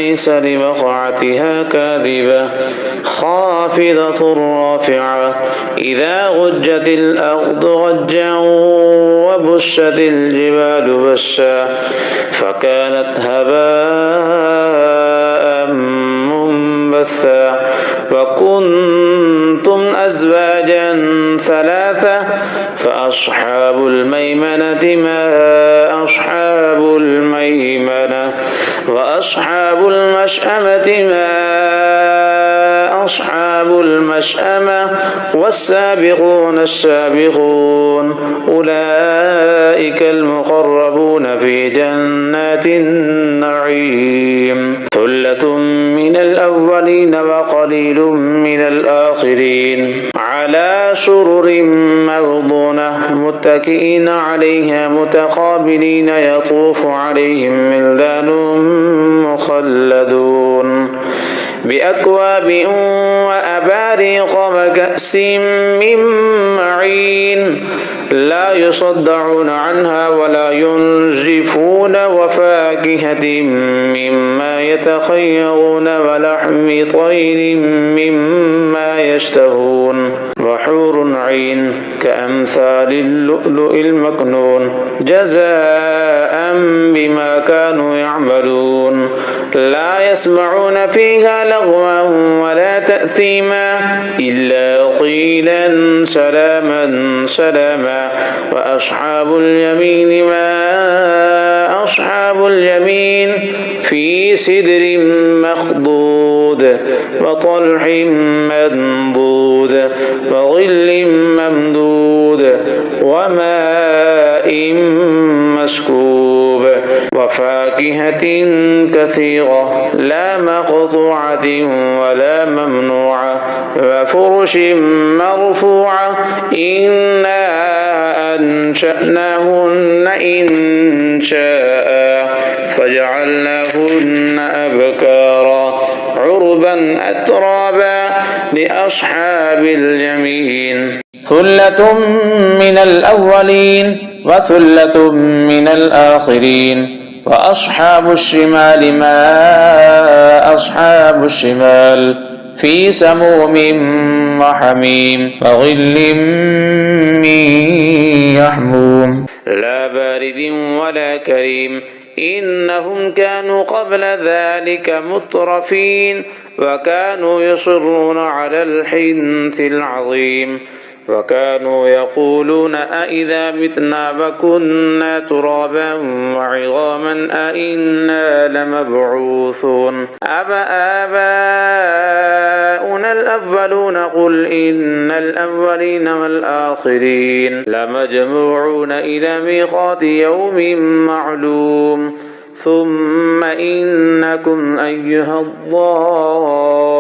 ليس لوقعتها كاذبة خافضة رافعة إذا رجت الأرض رجا وبست الجبال بسا فكانت هباء منبثا وكنتم أزواجا ثلاثة فأصحاب الميمنة ما أصحاب الميمنة وأصحاب المشأمة ما أصحاب المشأمة والسابقون السابقون أولئك المقربون في جنات النعيم ثلة من الأولين وقليل من الآخرين على سرر موضونة متكئين عليها متقابلين يطوف عليهم ولدان مخلدون بأكواب وأباريق وكأس من معين لا يصدعون عنها ولا ينزفون وفاكهة مما يتخيرون ولحم طير مما يشتهون وحور عين كأمثال اللؤلؤ المكنون جزاء بما كانوا يعملون لا يسمعون فيها لغوا ولا تأثيما إلا قيلا سلاما سلاما وأصحاب اليمين ما أصحاب اليمين في سدر مخضود وطلح منضود وظل ممدود وماء مسكوب وفاكهة كثيرة لا مقطوعة ولا ممنوعة وفرش مرفوعة إنا أنشأناهن إن شاء فجعلناهن أبكارا عربا أترابا لأصحاب اليمين ثلة من الأولين وثلة من الآخرين وأصحاب الشمال ما أصحاب الشمال في سموم وحميم وظل من يحموم لا بارد ولا كريم إنهم كانوا قبل ذلك مترفين وكانوا يصرون على الحنث العظيم وكانوا يقولون أإذا متنا وكنا ترابا وعظاما أإنا لمبعوثون آباؤنا الأولون قل إن الأولين والآخرين لمجموعون إلى ميقات يوم معلوم ثم إنكم أيها الضالون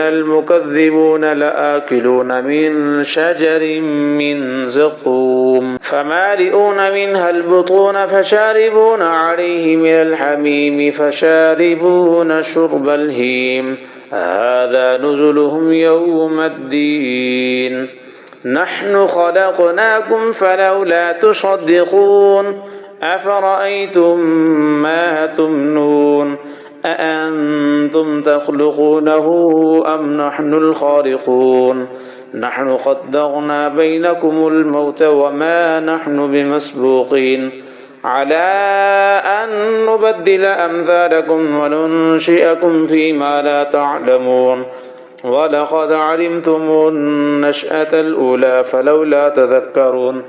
المكذبون لآكلون من شجر من زقوم فمالئون منها البطون فشاربون عليه من الحميم فشاربون شرب الهيم هذا نزلهم يوم الدين نحن خلقناكم فلولا تصدقون أفرأيتم ما تمنون أأنتم تخلقونه أم نحن الخالقون نحن قدرنا بينكم الموت وما نحن بمسبوقين على أن نبدل أمثالكم وننشئكم فيما لا تعلمون ولقد علمتم النشأة الأولى فلولا تذكرون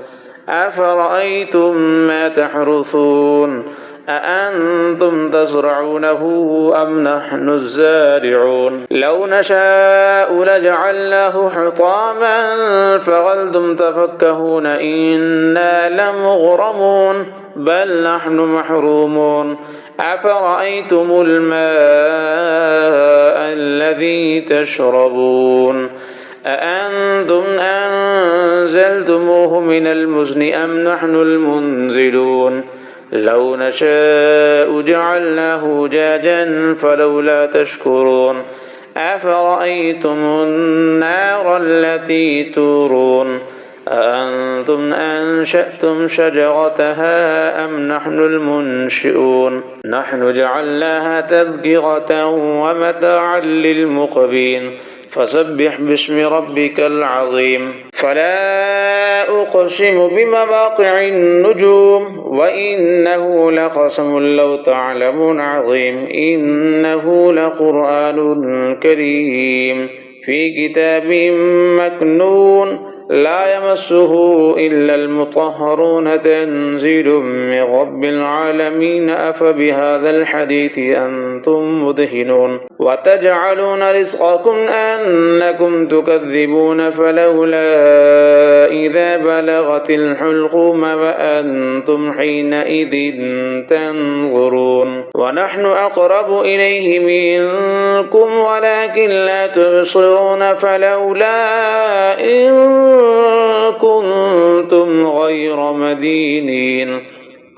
أفرأيتم ما تحرثون أأنتم تزرعونه أم نحن الزارعون لو نشاء لجعلناه حطاما فظلتم تفكهون إنا لمغرمون بل نحن محرومون أفرأيتم الماء الذي تشربون أأنتم أنزلتموه من المزن أم نحن المنزلون لو نشاء جعلناه جاجا فلولا تشكرون أفرأيتم النار التي تورون أأنتم أنشأتم شجرتها أم نحن المنشئون نحن جعلناها تذكرة ومتاعا للمقوين فسبح باسم ربك العظيم فلا أقسم بمواقع النجوم وإنه لقسم لو تعلمون عظيم إنه لقرآن كريم في كتاب مكنون لا يمسه إلا المطهرون تنزيل من رب العالمين أفبهذا الحديث أنتم مدهنون وتجعلون رزقكم أنكم تكذبون فلولا إذا بلغت الحلقوم وأنتم حينئذ تنظرون ونحن أقرب إليه منكم ولكن لا تبصرون فلولا إن كنتم غير مدينين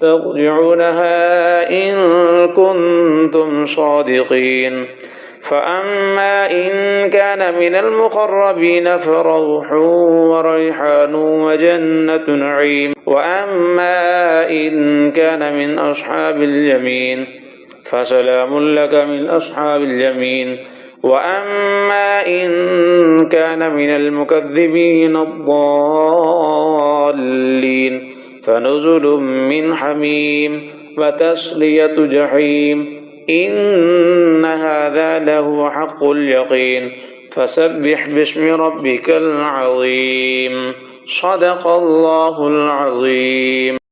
ترجعونها إن كنتم صادقين فأما إن كان من المقربين فروح وريحان وجنة نعيم وأما إن كان من أصحاب اليمين فسلام لك من أصحاب اليمين وأما إن كان من المكذبين الضالين فنزل من حميم وتصلية جحيم إن هذا لهو حق اليقين فسبح باسم ربك العظيم صدق الله العظيم